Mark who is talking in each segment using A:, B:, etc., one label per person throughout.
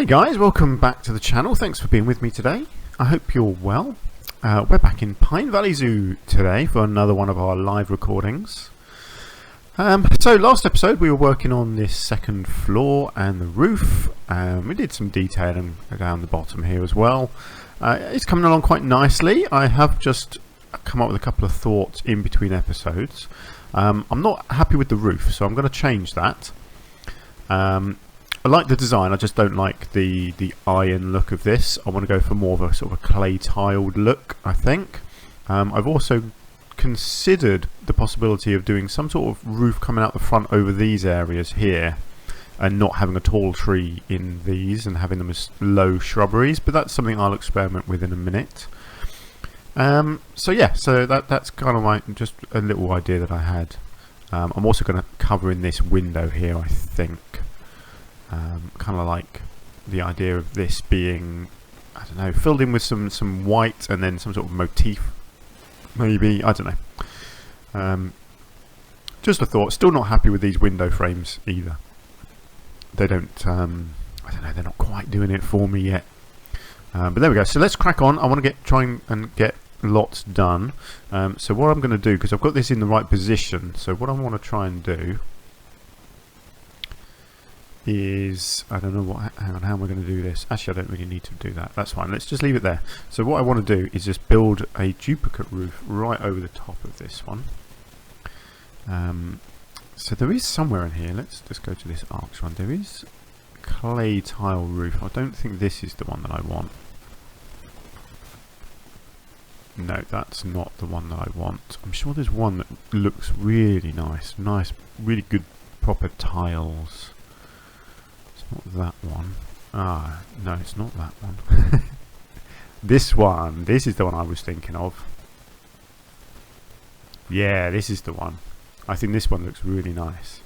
A: Hey guys, welcome back to the channel. Thanks for being with me today. I hope you're well. We're back in Pine Valley Zoo today for another one of our live recordings. So last episode we were working on this second floor and the roof. We did some detailing down the bottom here as well. It's coming along quite nicely. I have just come up with a couple of thoughts in between episodes. I'm not happy with the roof, so I'm going to change that. I like the design, I just don't like the iron look of this. I want to go for more of a sort of a clay tiled look, I think. I've also considered the possibility of doing some sort of roof coming out the front over these areas here and not having a tall tree in these and having them as low shrubberies, but that's something I'll experiment with in a minute. So yeah, so that's kind of just a little idea that I had. I'm also going to cover in this window here, I think. Kind of like the idea of this being, I don't know, filled in with some white and then some sort of motif, maybe, I don't know. Just a thought. Still not happy with these window frames either. They don't, I don't know, they're not quite doing it for me yet. But there we go. So let's crack on. I want to try and get lots done. So what I'm going to do, because I've got this in the right position, so what I want to try and do is, I don't know what, hang on, how am I going to do this? Actually, I don't really need to do that. That's fine. Let's just leave it there. So what I want to do is just build a duplicate roof right over the top of this one. So there is somewhere in here, let's just go to this arch one. There is a clay tile roof. I don't think this is the one that I want. No, that's not the one that I want. I'm sure there's one that looks really nice. Nice, really good proper tiles. Not that one. Ah, no, it's not that one. This one. This is the one I was thinking of. Yeah, this is the one. I think this one looks really nice.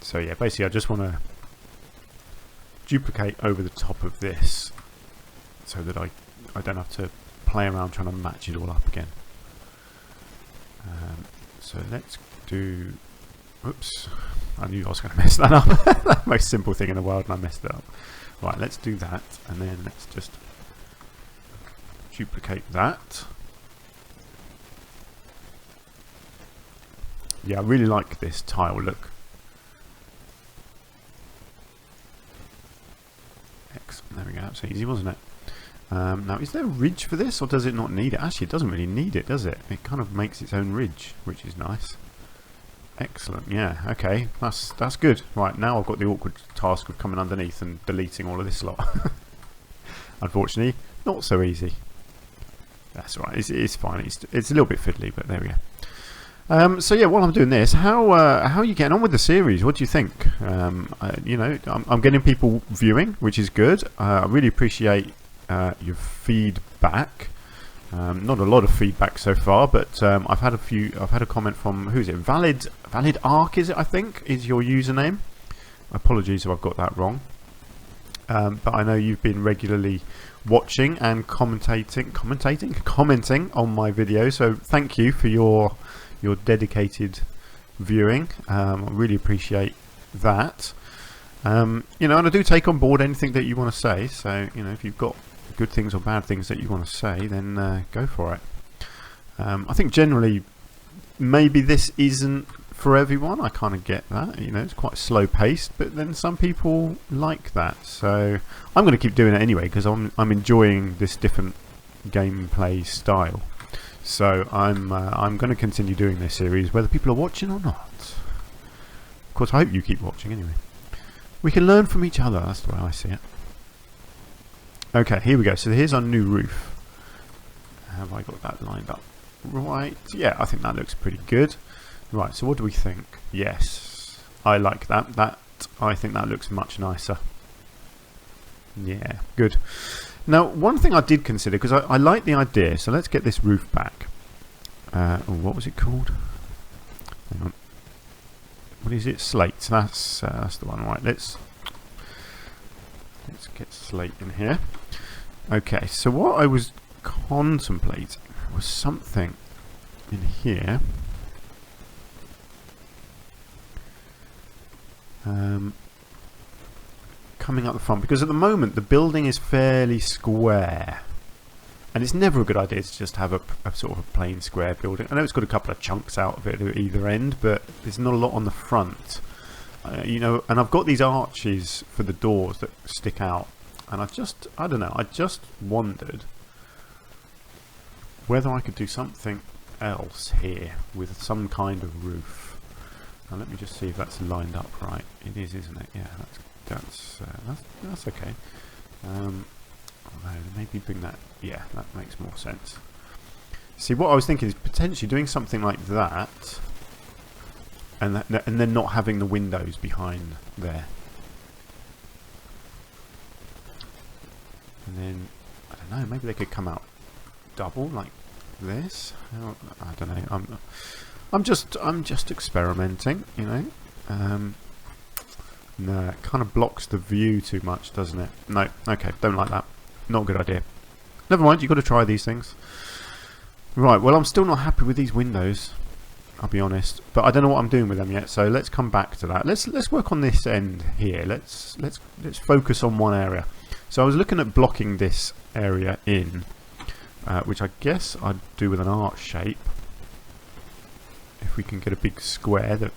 A: So yeah, basically I just want to duplicate over the top of this so that I don't have to play around trying to match it all up again. So let's do... Oops. I knew I was going to mess that up. The most simple thing in the world, and I messed it up. Right, let's do that, and then let's just duplicate that. Yeah, I really like this tile look. Excellent, there we go. That's easy, wasn't it? Now, is there a ridge for this, or does it not need it? Actually, it doesn't really need it, does it? It kind of makes its own ridge, which is nice. Excellent, yeah, okay, that's good. Right, now I've got the awkward task of coming underneath and deleting all of this lot. Unfortunately, not so easy. That's right, it's fine, it's a little bit fiddly, but there we go. So yeah, while I'm doing this, how are you getting on with the series? What do you think? You know, I'm getting people viewing, which is good. I really appreciate your feedback. Not a lot of feedback so far, but I've had a comment from, who's it? Valid Arc, is it? I think is your username. Apologies if I've got that wrong. But I know you've been regularly watching and commenting on my videos. So thank you for your dedicated viewing. I really appreciate that. You know, and I do take on board anything that you want to say. So you know, if you've got good things or bad things that you want to say, then go for it. I think generally maybe this isn't for everyone. I kind of get that, you know, it's quite slow paced, but then some people like that, so I'm going to keep doing it anyway because I'm enjoying this different gameplay style. So I'm going to continue doing this series whether people are watching or not. Of course, I hope you keep watching anyway. We can learn from each other, that's the way I see it. Okay, here we go. So here's our new roof. Have I got that lined up right? Yeah, I think that looks pretty good. Right, so what do we think? Yes, I like that. I think that looks much nicer. Yeah, good. Now, one thing I did consider, because I like the idea, so let's get this roof back. Oh, what was it called? Hang on. What is it? Slate. That's the one. Right, let's get slate in here. Okay, so what I was contemplating was something in here. coming up the front, because at the moment the building is fairly square, and it's never a good idea to just have a sort of a plain square building. I know it's got a couple of chunks out of it at either end, but there's not a lot on the front. You know, and I've got these arches for the doors that stick out, and I don't know, I just wondered whether I could do something else here with some kind of roof. Now let me just see if that's lined up right. It is, isn't it? Yeah, that's okay. Maybe bring that. Yeah, that makes more sense. See, what I was thinking is potentially doing something like that, and then not having the windows behind there. And then I don't know. Maybe they could come out double like this. I don't know. I'm just experimenting, you know. No, it kind of blocks the view too much, doesn't it? No, okay, don't like that. Not a good idea. Never mind, you've got to try these things. Right, well, I'm still not happy with these windows, I'll be honest. But I don't know what I'm doing with them yet, so let's come back to that. Let's work on this end here. Let's focus on one area. So I was looking at blocking this area in, which I guess I'd do with an arch shape. If we can get a big square that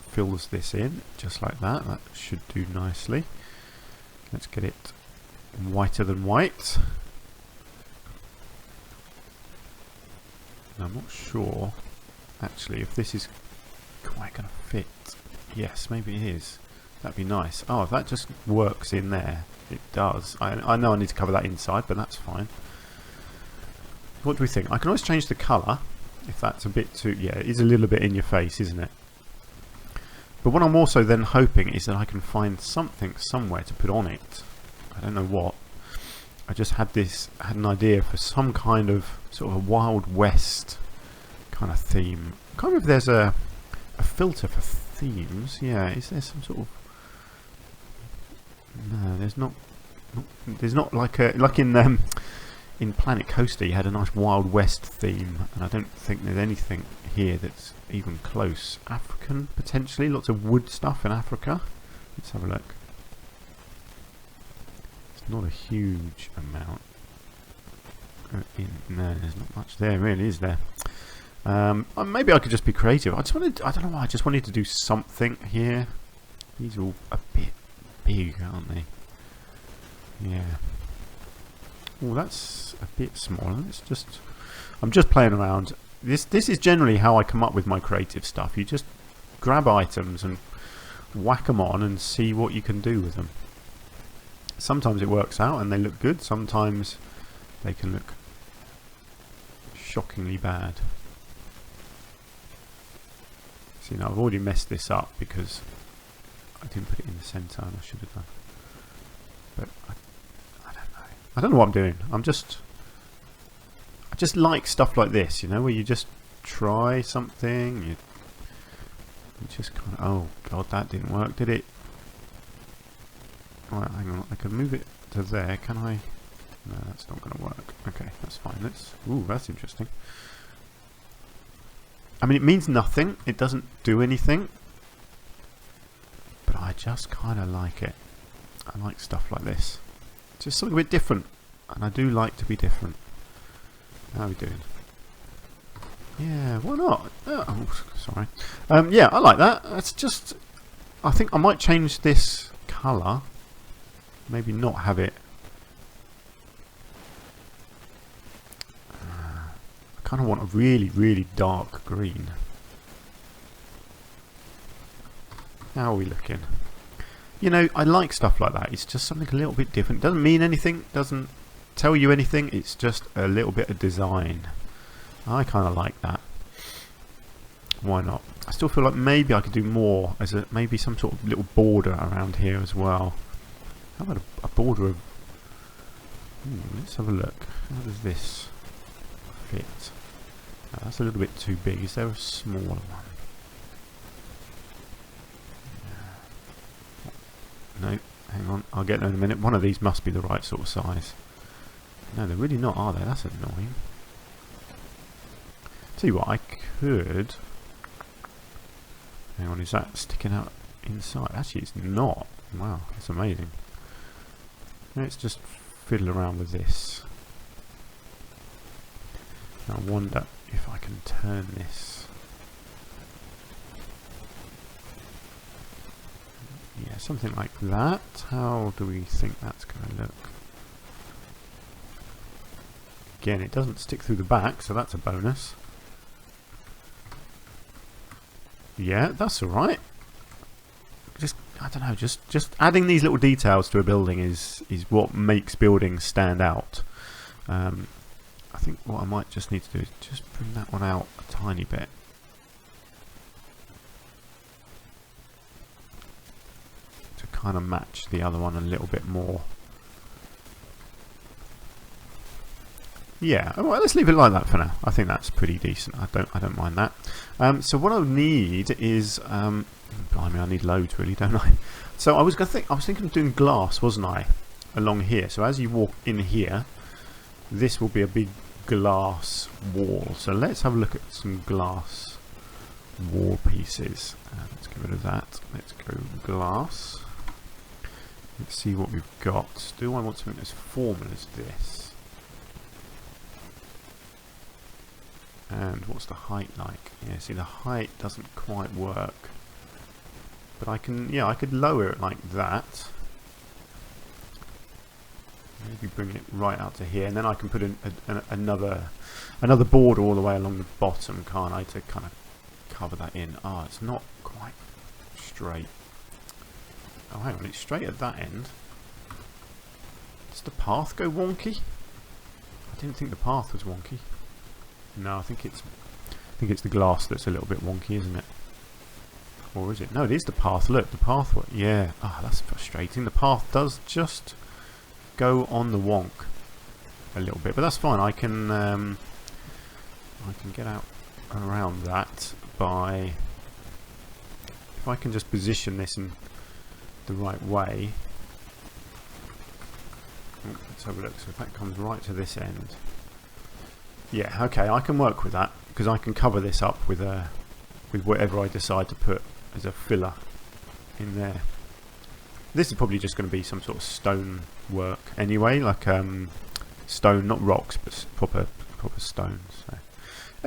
A: fills this in, just like that, that should do nicely. Let's get it whiter than white. Now, I'm not sure actually if this is quite going to fit. Yes, maybe it is. That'd be nice. Oh, if that just works in there, it does. I know I need to cover that inside, but that's fine. What do we think? I can always change the colour if that's a bit too... Yeah, it is a little bit in your face, isn't it? But what I'm also then hoping is that I can find something somewhere to put on it. I don't know what. I just had an idea for some kind of sort of a Wild West kind of theme. I can't remember if there's a filter for themes. Yeah, is there some sort of... No, there's not. There's not like in Planet Coaster you had a nice Wild West theme, and I don't think there's anything here that's even close. African, potentially. Lots of wood stuff in Africa. Let's have a look. It's not a huge amount. No, there's not much there really, is there? Maybe I could just be creative. I don't know why, I just wanted to do something here. These are all a bit big, aren't they? Yeah. Oh, that's a bit smaller. I'm just playing around. This is generally how I come up with my creative stuff. You just grab items and whack them on and see what you can do with them. Sometimes it works out and they look good. Sometimes they can look shockingly bad. See, now I've already messed this up because I didn't put it in the centre and I should have done. But I don't know what I'm doing. I just like stuff like this, you know, where you just try something, you just kind of, oh god, that didn't work, did it? Right, hang on, I can move it to there, can I? No, that's not going to work. Okay, that's fine. Ooh, that's interesting. I mean, it means nothing. It doesn't do anything. But I just kind of like it. I like stuff like this. Just something a bit different. And I do like to be different. How are we doing? Yeah, why not? Oh, sorry. Yeah, I like that. It's just... I think I might change this colour. Maybe not have it... I kind of want a really, really dark green. How are we looking? You know, I like stuff like that. It's just something a little bit different. Doesn't mean anything. Doesn't tell you anything. It's just a little bit of design. I kind of like that. Why not? I still feel like maybe I could do more as maybe some sort of little border around here as well. How about a border of... let's have a look. How does this fit? No, that's a little bit too big. Is there a smaller one? No, hang on. I'll get there in a minute. One of these must be the right sort of size. No, they're really not, are they? That's annoying. Tell you what, I could... Hang on, is that sticking out inside? Actually, it's not. Wow, that's amazing. Let's just fiddle around with this. I wonder if I can turn this. Yeah, something like that. How do we think that's going to look? Again, it doesn't stick through the back, so that's a bonus. Yeah, that's alright. Just, I don't know, just adding these little details to a building is what makes buildings stand out. I think what I might just need to do is just bring that one out a tiny bit. To kind of match the other one a little bit more. Yeah, well, let's leave it like that for now. I think that's pretty decent. I don't mind that. So what I need is, blimey, I need loads really, don't I? So I was thinking of doing glass, wasn't I, along here. So as you walk in here, this will be a big glass wall. So let's have a look at some glass wall pieces. Let's get rid of that. Let's go glass. Let's see what we've got. Do I want something as formal as this? And what's the height like? Yeah, see, the height doesn't quite work. But I can, yeah, I could lower it like that. Maybe bring it right out to here, and then I can put in another border all the way along the bottom, can't I, to kind of cover that in. Ah, it's not quite straight. Oh, hang on, it's straight at that end. Does the path go wonky? I didn't think the path was wonky. No, I think it's the glass that's a little bit wonky, isn't it? Or is it? No, it is the path. Look, the path. Yeah. Ah, that's frustrating. The path does just go on the wonk a little bit, but that's fine. I can get out around that by, if I can just position this in the right way. Oh, let's have a look. So if that comes right to this end. Yeah, okay, I can work with that because I can cover this up with whatever I decide to put as a filler in there. This is probably just going to be some sort of stone work anyway, like stone, not rocks, but proper stones. So,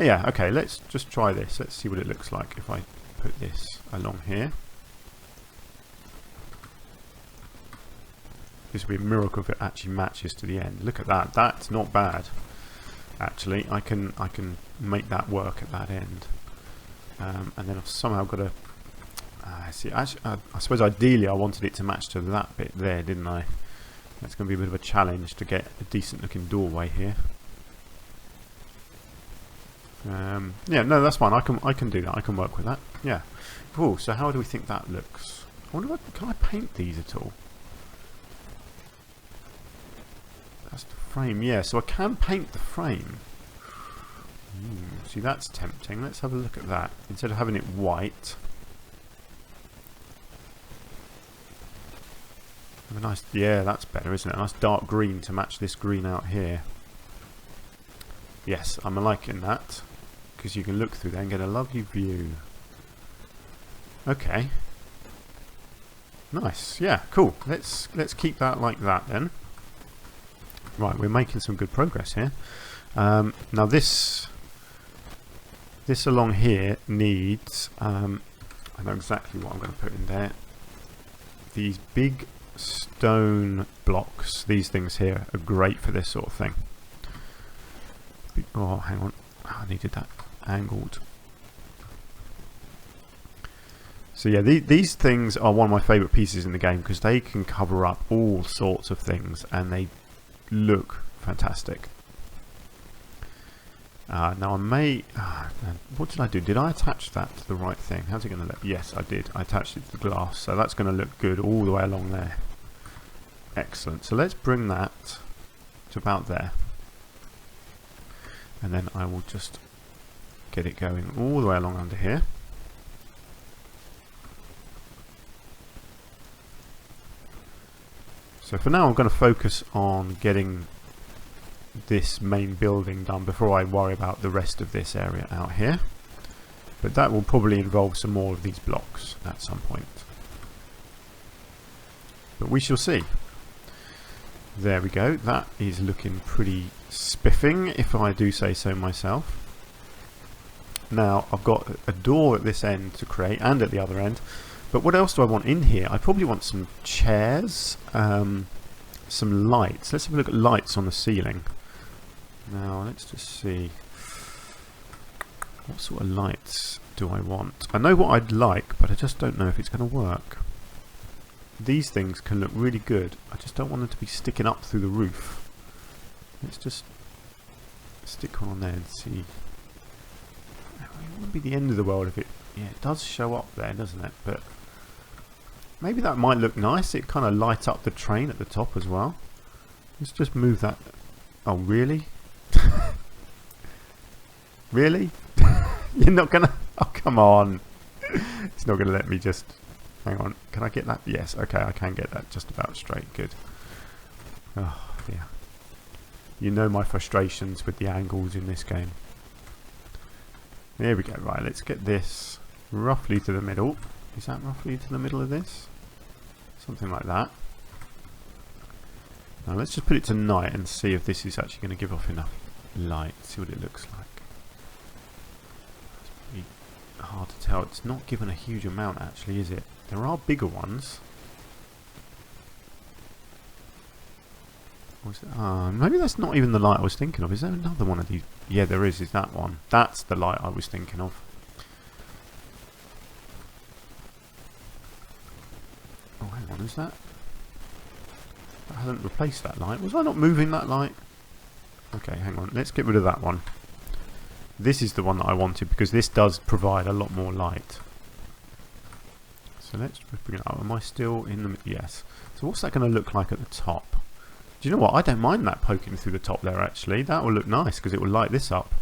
A: yeah, okay, let's just try this. Let's see what it looks like if I put this along here. This will be a miracle if it actually matches to the end. Look at that. That's not bad. Actually, I can make that work at that end, and then I've somehow got to see. Actually, I suppose ideally I wanted it to match to that bit there, didn't I? That's going to be a bit of a challenge to get a decent looking doorway here. Yeah, no, that's fine. I can do that. I can work with that. Yeah. Cool. So how do we think that looks? I wonder can I paint these at all? That's the frame, yeah, so I can paint the frame. See, that's tempting. Let's have a look at that. Instead of having it white, have a nice, yeah, that's better, isn't it? A nice dark green to match this green out here. Yes, I'm liking that, because you can look through there and get a lovely view. Okay. Nice, yeah, cool. Let's keep that like that then. Right, we're making some good progress here. Now this along here needs, I know exactly what I'm going to put in there. These big stone blocks, these things here are great for this sort of thing. Oh, hang on, I needed that angled. So yeah, these things are one of my favourite pieces in the game because they can cover up all sorts of things and they look fantastic. Now I may, what did I do? Did I attach that to the right thing? How's it going to look? Yes, I did. I attached it to the glass, so that's going to look good all the way along there. Excellent. So let's bring that to about there, and then I will just get it going all the way along under here. So for now I'm going to focus on getting this main building done before I worry about the rest of this area out here. But that will probably involve some more of these blocks at some point. but we shall see. There we go. That is looking pretty spiffing, if I do say so myself. Now, I've got a door at this end to create, and at the other end. But what else do I want in here? I probably want some chairs, some lights. Let's have a look at lights on the ceiling. Now, let's just see. What sort of lights do I want? I know what I'd like, but I just don't know if it's going to work. These things can look really good. I just don't want them to be sticking up through the roof. Let's just stick one on there and see. It wouldn't be the end of the world if it... Yeah, it does show up there, doesn't it? But maybe that might look nice. It kind of light up the train at the top as well. Let's just move that. Oh, really? Really? You're not going to... Oh, come on. It's not going to let me just... Hang on. Can I get that? Yes. Okay, I can get that just about straight. Good. Oh, dear. You know my frustrations with the angles in this game. There we go. Right, let's get this roughly to the middle. Is that roughly to the middle of this? Something like that. Now let's just put it to night and see if this is actually going to give off enough light. See what it looks like. It's pretty hard to tell. It's not given a huge amount actually, is it? There are bigger ones. Maybe that's not even the light I was thinking of. Is there another one of these? Yeah, there is. Is that one? That's the light I was thinking of. Oh, hang on. Is that? That hasn't replaced that light. Was I not moving that light? Okay, hang on. Let's get rid of that one. This is the one that I wanted because this does provide a lot more light. So let's bring it up. Am I still in the... Yes. So what's that going to look like at the top? Do you know what? I don't mind that poking through the top there actually. That will look nice because it will light this up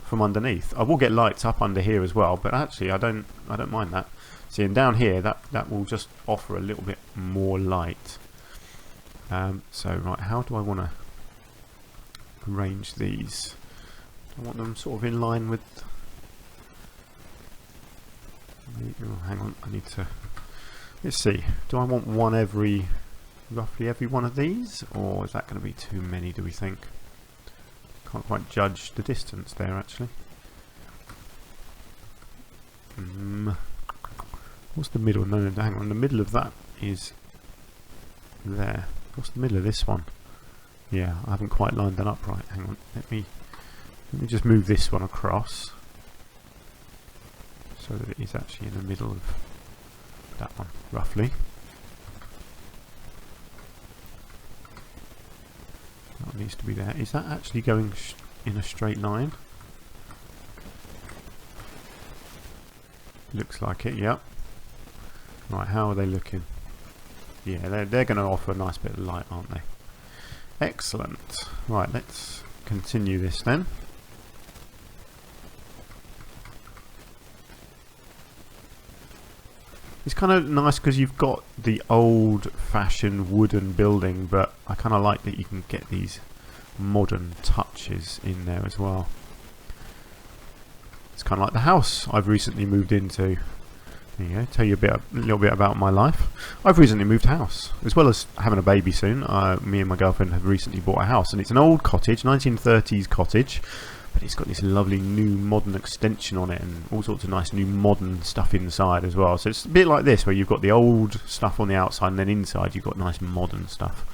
A: from underneath. I will get lights up under here as well, but actually I don't mind that. See, and down here that will just offer a little bit more light. So right, how do I want to arrange these? I want them sort of in line with... Oh, hang on, I need to... Let's see. Do I want one every... roughly every one of these, or is that going to be too many, do we think? Can't quite judge the distance there actually. What's the middle? No, hang on, the middle of that is there. What's the middle of this one? Yeah, I haven't quite lined that up right. Hang on, let me just move this one across so that it is actually in the middle of that one, roughly. That needs to be there. Is that actually going in a straight line? Looks like it, yep. Right, how are they looking? Yeah, they're going to offer a nice bit of light, aren't they? Excellent. Right, let's continue this then. It's kind of nice because you've got the old-fashioned wooden building, but I kind of like that you can get these modern touches in there as well. It's kind of like the house I've recently moved into. There you go, tell you a little bit about my life. I've recently moved house, as well as having a baby soon. Me and my girlfriend have recently bought a house, and it's an old cottage, 1930s cottage. But it's got this lovely new modern extension on it and all sorts of nice new modern stuff inside as well. So it's a bit like this where you've got the old stuff on the outside and then inside you've got nice modern stuff.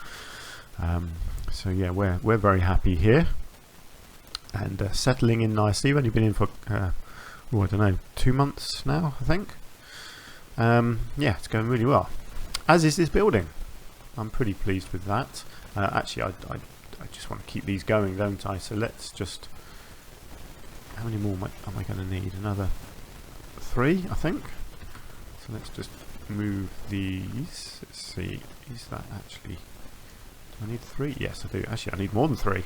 A: So yeah, we're very happy here and settling in nicely. We've only been in for, I don't know, 2 months now, I think. Yeah, it's going really well. As is this building. I'm pretty pleased with that. Actually, I just want to keep these going, don't I? So let's just... How many more am I going to need? Another 3, I think. So let's just move these. Let's see. Is that actually... Do I need 3? Yes, I do. Actually, I need more than 3. It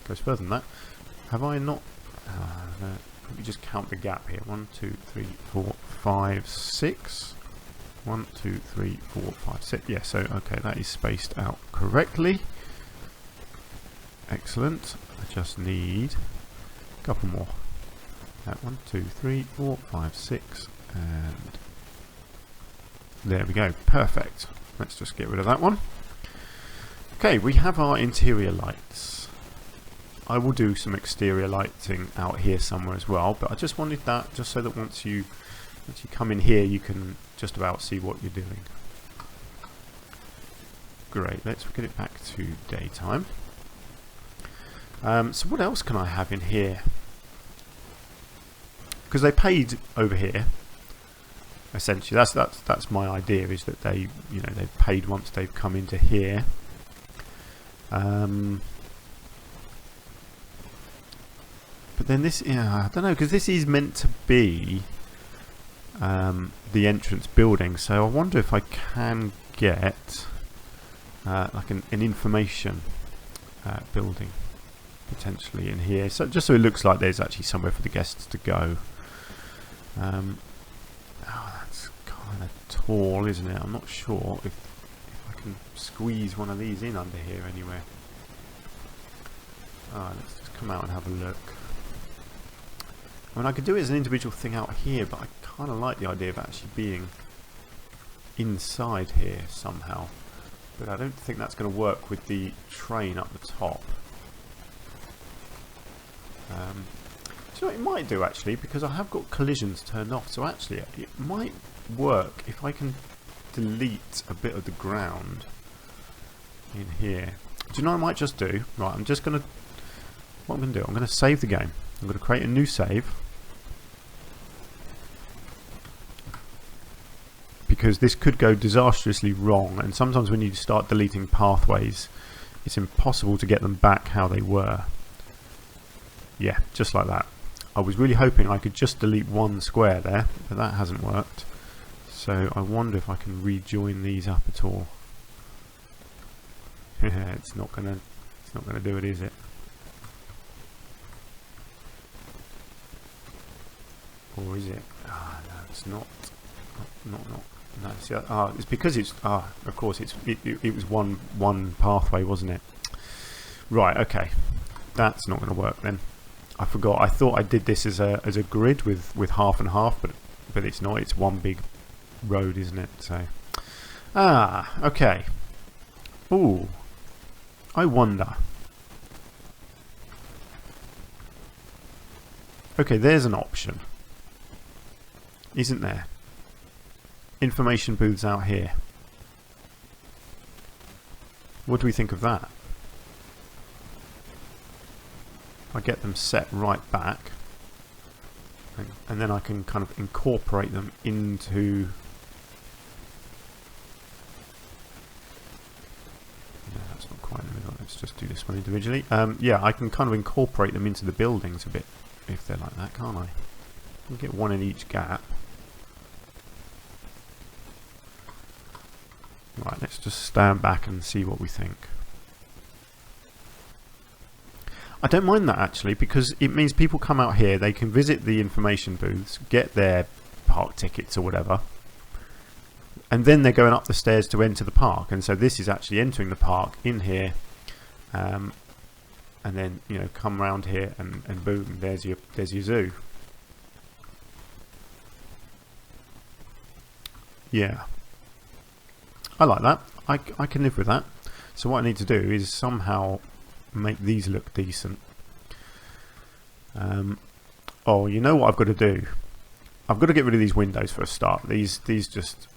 A: goes further than that. Have I not... let me just count the gap here. 1, 2, 3, 4, 5, 6. 1, 2, 3, 4, 5, 6. Yeah, so, okay, that is spaced out correctly. Excellent. I just need a couple more. 1, 2, 3, 4, 5, 6, and there we go. Perfect. let's just get rid of that one. Okay, we have our interior lights. I will do some exterior lighting out here somewhere as well, but I just wanted that just so that once you come in here you can just about see what you're doing. Great, let's get it back to daytime. So what else can I have in here? Because they paid over here. Essentially, that's my idea, is that they, they've paid once they've come into here. But then this, I don't know, because this is meant to be the entrance building, so I wonder if I can get like an information building potentially in here, so just so it looks like there's actually somewhere for the guests to go. Oh, that's kind of tall, isn't it? I'm not sure if I can squeeze one of these in under here anywhere. Let's just come out and have a look. I mean, I could do it as an individual thing out here, but I kind of like the idea of actually being inside here somehow. But I don't think that's going to work with the train up the top. Do you know what it might do actually, because I have got collisions turned off, so actually it might work if I can delete a bit of the ground in here. Do you know what I might just do? Right, I'm just going to, what I'm going to do, I'm going to save the game. I'm going to create a new save, because this could go disastrously wrong, and sometimes when you start deleting pathways it's impossible to get them back how they were. Yeah, just like that. I was really hoping I could just delete one square there, but that hasn't worked. So I wonder if I can rejoin these up at all. it's not gonna do it, is it? Or is it? Ah, no, it's not. No. See, it's because it's. Of course, it was one pathway, wasn't it? Right. Okay. That's not going to work then. I forgot. I thought I did this as a grid with half and half, but it's not. It's one big road, isn't it? So. Okay. Ooh. I wonder. Okay, there's an option. Isn't there? Information booths out here. What do we think of that? I get them set right back, and then I can kind of incorporate them into. No, that's not quite in the middle. Let's just do this one individually. Yeah, I can kind of incorporate them into the buildings a bit if they're like that, can't I? I can get one in each gap. Right, let's just stand back and see what we think. I don't mind that actually, because it means people come out here, they can visit the information booths, get their park tickets or whatever, and then they're going up the stairs to enter the park. And so this is actually entering the park in here, and then come around here and boom, there's your zoo. Yeah. I like that. I can live with that. So what I need to do is somehow make these look decent. Oh, you know what I've got to do? I've got to get rid of these windows for a start. These just,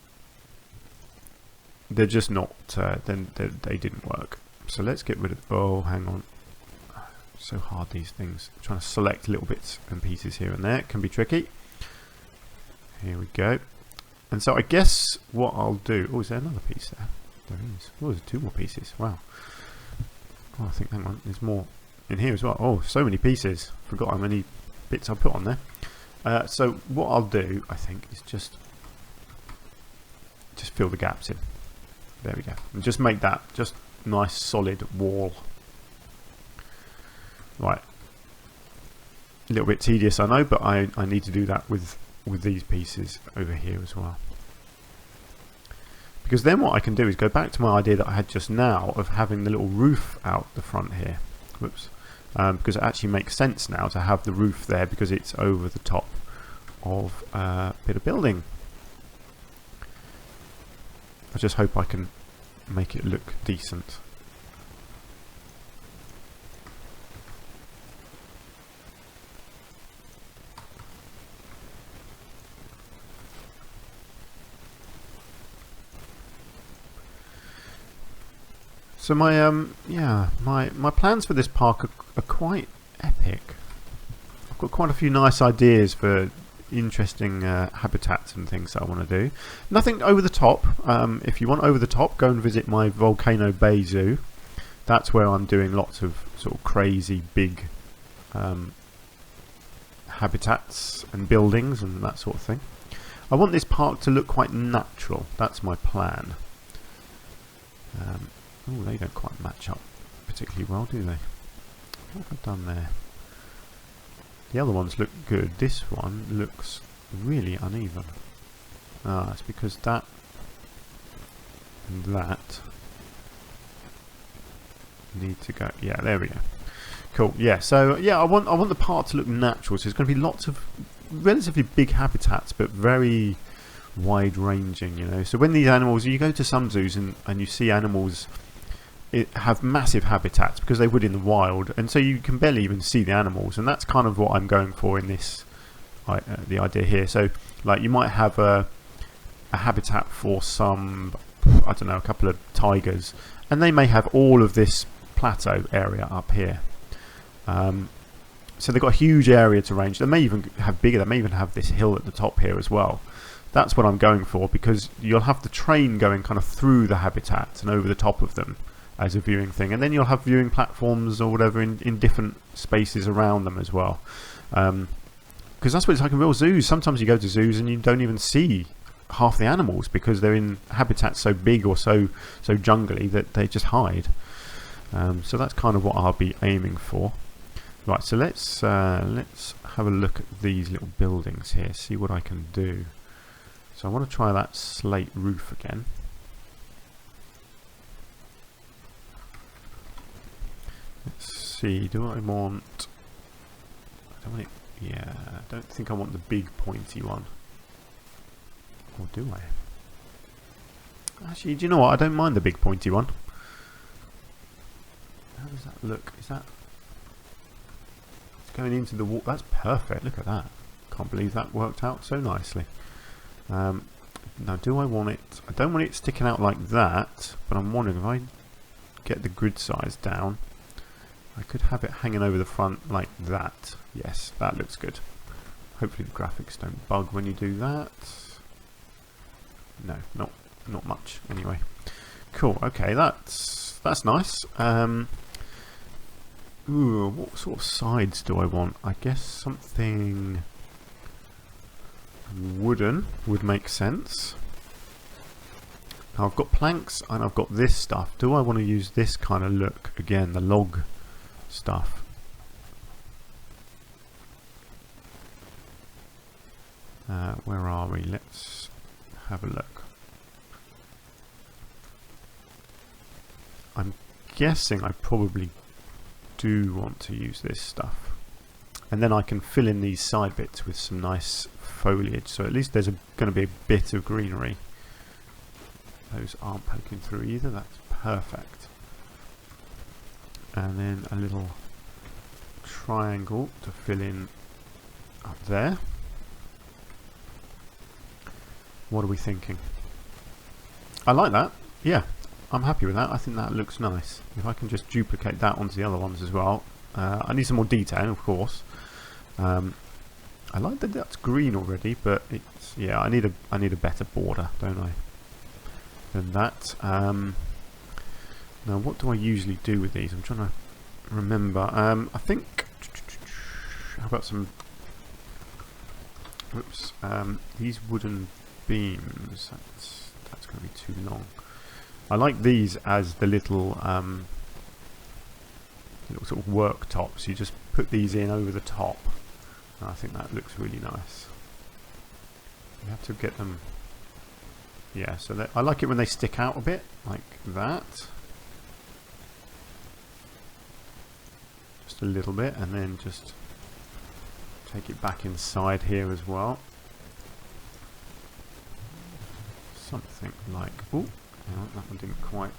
A: they're just not. They didn't work. So let's get rid of. Oh, hang on. So hard, these things. I'm trying to select little bits and pieces here and there. It can be tricky. Here we go. And so I guess what I'll do. Oh, is there another piece there? There is. Oh, there's two more pieces. Wow. Oh, I think, hang on, there's more in here as well. Oh, so many pieces. Forgot how many bits I put on there. So what I'll do, I think, is just fill the gaps in. There we go. And just make that just nice solid wall. Right. A little bit tedious, I know, but I need to do that with these pieces over here as well. Because then what I can do is go back to my idea that I had just now of having the little roof out the front here. Whoops. Because it actually makes sense now to have the roof there because it's over the top of a bit of building. I just hope I can make it look decent. So my yeah, my plans for this park are quite epic. I've got quite a few nice ideas for interesting habitats and things that I want to do. Nothing over the top. If you want over the top, go and visit my Volcano Bay Zoo. That's where I'm doing lots of sort of crazy big habitats and buildings and that sort of thing. I want this park to look quite natural. That's my plan. Oh, they don't quite match up particularly well, do they? What have I done there? The other ones look good. This one looks really uneven. Ah, it's because that and that need to go. Yeah, there we go. Cool. Yeah. So yeah, I want the park to look natural. So there's going to be lots of relatively big habitats, but very wide-ranging. You know. So when these animals, you go to some zoos and you see animals have massive habitats because they would in the wild, and so you can barely even see the animals, and that's kind of what I'm going for in this the idea here. So like you might have a habitat for some, I don't know, a couple of tigers, and they may have all of this plateau area up here, so they've got a huge area to range. They may even have bigger, they may even have this hill at the top here as well. That's what I'm going for, because you'll have the train going kind of through the habitats and over the top of them as a viewing thing, and then you'll have viewing platforms or whatever in different spaces around them as well, because that's what it's like in real zoos. Sometimes you go to zoos and you don't even see half the animals because they're in habitats so big or so jungly that they just hide. So that's kind of what I'll be aiming for. Right, so let's have a look at these little buildings here, see what I can do. So I want to try that slate roof again. Let's see, do I want... I don't want it... Yeah, I don't think I want the big pointy one. Or do I? Actually, do you know what? I don't mind the big pointy one. How does that look? Is that... It's going into the wall. That's perfect. Look at that. Can't believe that worked out so nicely. Now, do I want it... I don't want it sticking out like that, but I'm wondering if I get the grid size down, I could have it hanging over the front like that. Yes, that looks good. Hopefully the graphics don't bug when you do that. No, not much anyway. Cool. Okay, that's nice. Ooh, what sort of sides do I want? I guess something wooden would make sense. Now I've got planks and I've got this stuff. Do I want to use this kind of look again, the log stuff? Where are we? Let's have a look. I'm guessing I probably do want to use this stuff, and then I can fill in these side bits with some nice foliage, so at least there's going to be a bit of greenery. Those aren't poking through either. That's perfect. And then a little triangle to fill in up there. What are we thinking? I like that. Yeah, I'm happy with that. I think that looks nice. If I can just duplicate that onto the other ones as well. I need some more detail, of course. I like that that's green already, but it's, yeah, I need a better border, don't I? Than that. Now, what do I usually do with these? I'm trying to remember. I think. How about some? Oops. These wooden beams. That's going to be too long. I like these as the little little sort of worktops. You just put these in over the top. And I think that looks really nice. You have to get them. Yeah, so I like it when they stick out a bit, like that. Just a little bit, and then just take it back inside here as well. Something like... Ooh, Hang on, that one didn't quite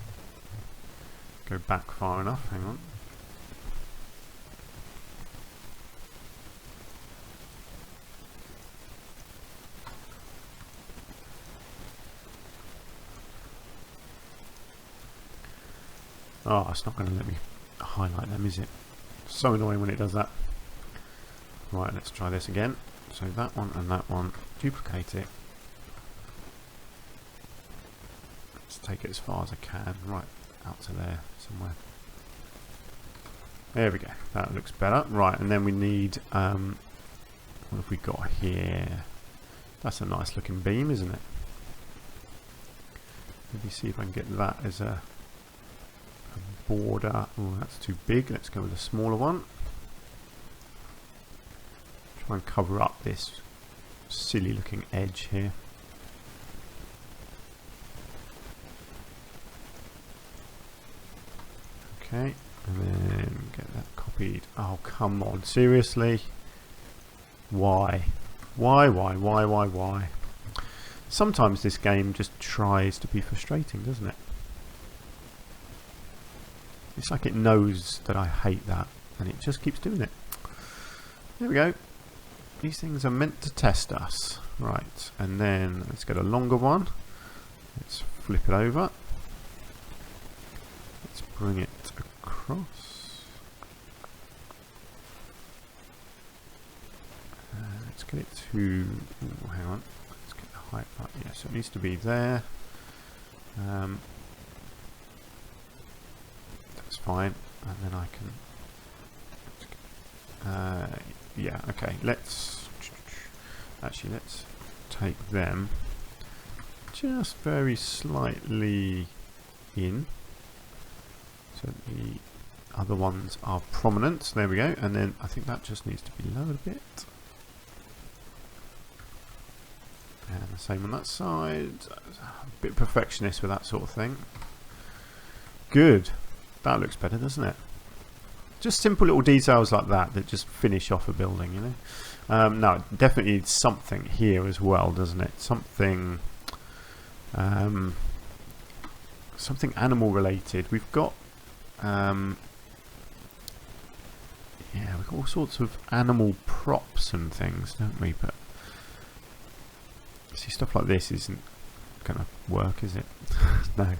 A: go back far enough. Hang on. Oh, it's not going to let me highlight them, is it? So annoying when it does that. Right, let's try this again. So that one and that one, duplicate it. Let's take it as far as I can, right out to there somewhere. There we go, that looks better. Right, and then we need, what have we got here? That's a nice looking beam, isn't it? Let me see if I can get that as a border. Oh, that's too big. Let's go with a smaller one. Try and cover up this silly looking edge here. Okay, and then get that copied. Oh, come on, seriously? Why? Why? Sometimes this game just tries to be frustrating, doesn't it? It's like it knows that I hate that, and it just keeps doing it. There we go. These things are meant to test us. Right, and then let's get a longer one. Let's flip it over. Let's bring it across. Let's get it to... Ooh, hang on. Let's get the height up. Yeah, so it needs to be there. That's fine. And then I can... yeah, okay. Let's take them just very slightly in, so the other ones are prominent. There we go. And then I think that just needs to be lowered a bit, and the same on that side. A bit perfectionist with that sort of thing. Good. That looks better, doesn't it? Just simple little details like that that just finish off a building, you know. No, it definitely needs something here as well, doesn't it? Something, something animal related. We've got, yeah, we've got all sorts of animal props and things, don't we? But see, stuff like this isn't going to work, is it? No.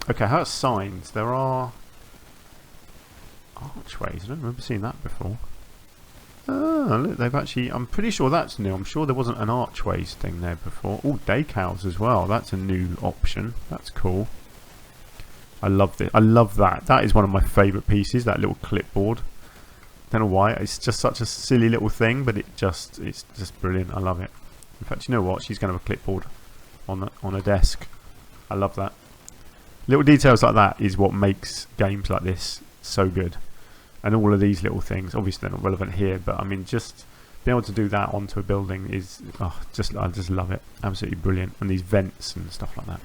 A: Okay, how about signs? There are archways. I don't remember seeing that before. Oh, look, they've actually... I'm pretty sure that's new. I'm sure there wasn't an archways thing there before. Oh, decals as well. That's a new option. That's cool. I love this. I love that. That is one of my favourite pieces, that little clipboard. Don't know why. It's just such a silly little thing, but it's just brilliant. I love it. In fact, you know what? She's going to have a clipboard on a desk. I love that. Little details like that is what makes games like this so good. And all of these little things, obviously they're not relevant here, but I mean, just being able to do that onto a building is, I just love it. Absolutely brilliant. And these vents and stuff like that.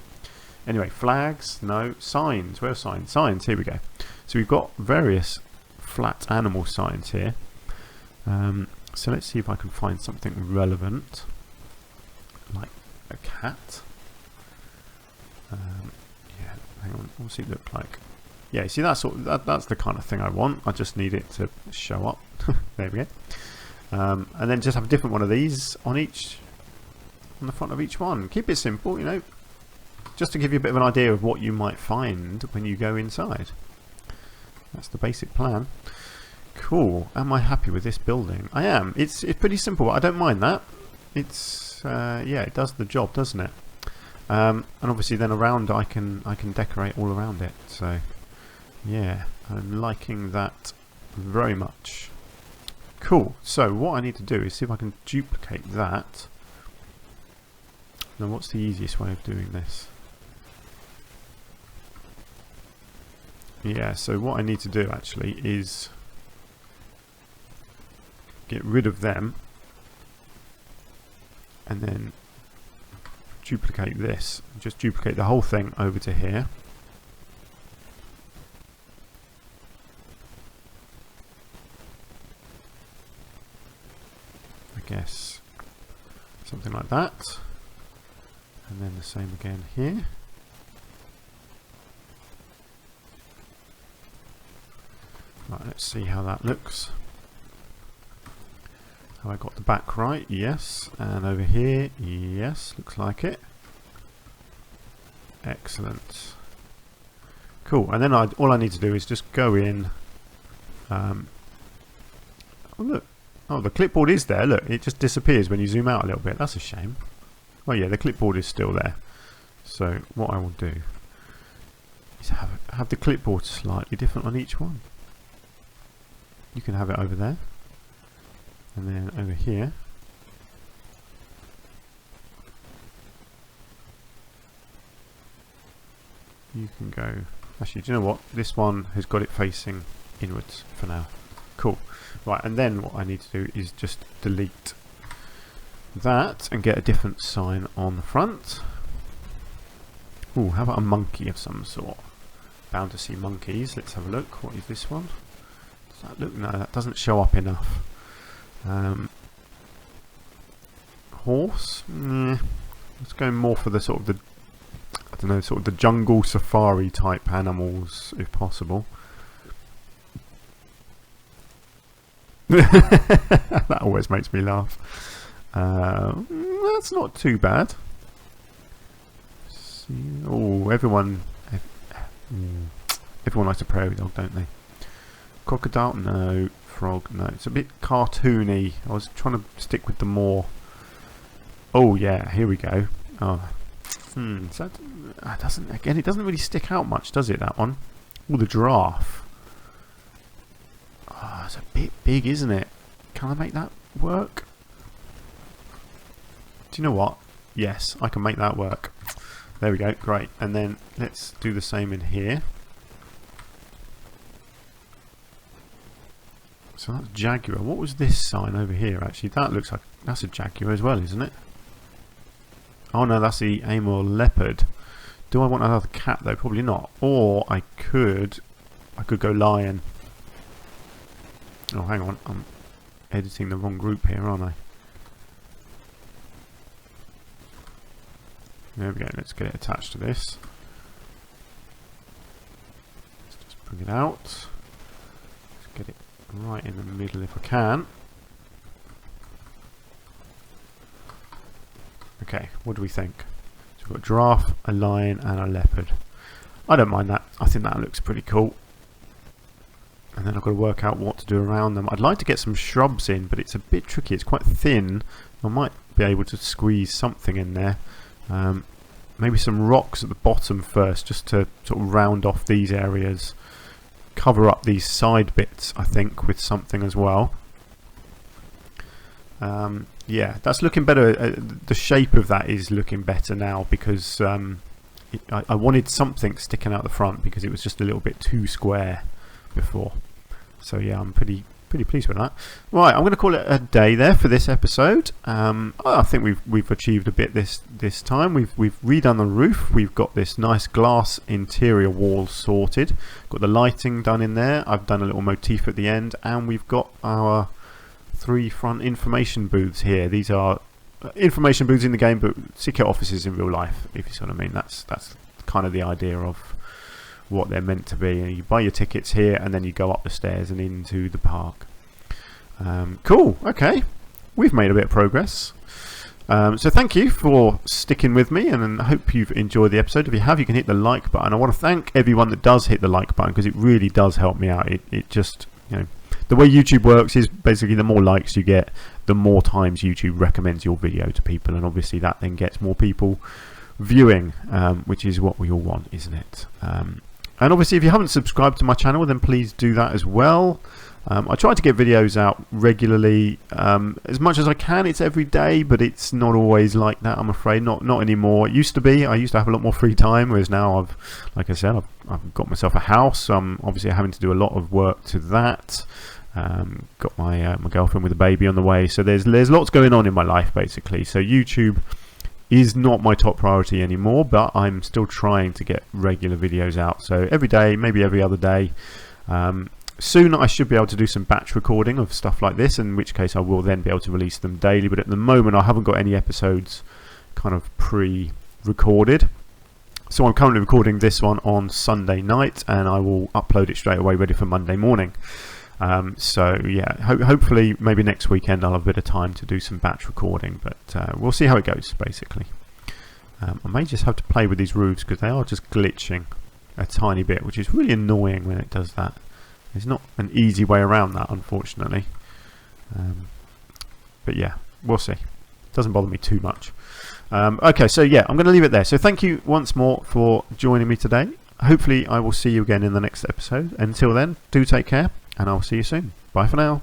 A: Anyway, flags, no. Signs, where are signs? Signs, here we go. So we've got various flat animal signs here. So let's see if I can find something relevant, like a cat. Yeah, hang on, what's it look like? Yeah, see, that's the kind of thing I want. I just need it to show up. There we go. And then just have a different one of these on the front of each one. Keep it simple, you know, just to give you a bit of an idea of what you might find when you go inside. That's the basic plan. Cool. Am I happy with this building? I am. It's pretty simple. I don't mind that. It's yeah, it does the job, doesn't it? And obviously then around I can decorate all around it. So yeah, I'm liking that very much. Cool. So what I need to do is see if I can duplicate that. Now, what's the easiest way of doing this? Yeah, so what I need to do actually is get rid of them and then duplicate this. Just duplicate the whole thing over to here. I guess something like that. And then the same again here. Right, let's see how that looks. Have I got the back right? Yes. And over here, yes, looks like it. Excellent. Cool. And then all I need to do is just go in. Oh look. Oh, the clipboard is there. Look, it just disappears when you zoom out a little bit. That's a shame. Oh yeah, the clipboard is still there. So what I will do is have the clipboard slightly different on each one. You can have it over there, and then over here. You can go. Actually, do you know what? This one has got it facing inwards for now. Cool. Right, and then what I need to do is just delete that and get a different sign on the front. Ooh, how about a monkey of some sort? Bound to see monkeys. Let's have a look. What is this one? Does that look? No, that doesn't show up enough. Horse? Let's go more for the sort of the, I don't know, sort of the jungle safari type animals, if possible. That always makes me laugh. That's not too bad. Oh, everyone likes a prairie dog, don't they? Crocodile? No. Frog? No. It's a bit cartoony. I was trying to stick with the more... Oh yeah, here we go. Oh, so that doesn't... Again, it doesn't really stick out much, does it, that one? Oh, the giraffe. Oh, it's a bit big, isn't it? Can I make that work? Do you know what? Yes, I can make that work. There we go, great. And then let's do the same in here. So that's jaguar. What was this sign over here actually? That looks like that's a jaguar as well, isn't it? Oh no, that's the Amur leopard. Do I want another cat though? Probably not. Or I could go lion. Oh, hang on. I'm editing the wrong group here, aren't I? There we go. Let's get it attached to this. Let's just bring it out. Let's get it right in the middle if I can. Okay, what do we think? So we've got a giraffe, a lion and a leopard. I don't mind that. I think that looks pretty cool. And then I've got to work out what to do around them. I'd like to get some shrubs in, but it's a bit tricky. It's quite thin. I might be able to squeeze something in there. Maybe some rocks at the bottom first, just to sort of round off these areas. Cover up these side bits, I think, with something as well. Yeah, that's looking better. The shape of that is looking better now because I wanted something sticking out the front because it was just a little bit too square before. So yeah, I'm pretty pleased with that. Right, I'm going to call it a day there for this episode. I think we've achieved a bit this time. We've redone the roof. We've got this nice glass interior wall sorted. Got the lighting done in there. I've done a little motif at the end, and we've got our 3 front information booths here. These are information booths in the game, but secret offices in real life, if you see what I mean. That's kind of the idea of what they're meant to be. You buy your tickets here and then you go up the stairs and into the park. Cool, okay, we've made a bit of progress. So thank you for sticking with me, and I hope you've enjoyed the episode. If you have, you can hit the like button. I want to thank everyone that does hit the like button because it really does help me out. It just, you know, the way YouTube works is basically the more likes you get, the more times YouTube recommends your video to people, and obviously that then gets more people viewing, which is what we all want, isn't it? And obviously if you haven't subscribed to my channel, then please do that as well. I try to get videos out regularly, as much as I can. It's every day, but it's not always like that, I'm afraid. Not anymore. It used to be. I used to have a lot more free time, whereas now like I said, I've got myself a house. I'm obviously having to do a lot of work to that. Got my girlfriend with a baby on the way, so there's lots going on in my life basically. So YouTube is not my top priority anymore, but I'm still trying to get regular videos out. So every day, maybe every other day. Soon I should be able to do some batch recording of stuff like this, in which case I will then be able to release them daily. But at the moment I haven't got any episodes kind of pre-recorded. So I'm currently recording this one on Sunday night, and I will upload it straight away, ready for Monday morning. So yeah, hopefully maybe next weekend I'll have a bit of time to do some batch recording, but we'll see how it goes, basically. I may just have to play with these roofs because they are just glitching a tiny bit, which is really annoying when it does that. There's not an easy way around that, unfortunately. But yeah, we'll see. Doesn't bother me too much. Okay, so yeah, I'm going to leave it there. So thank you once more for joining me today. Hopefully I will see you again in the next episode. Until then, do take care, and I'll see you soon. Bye for now.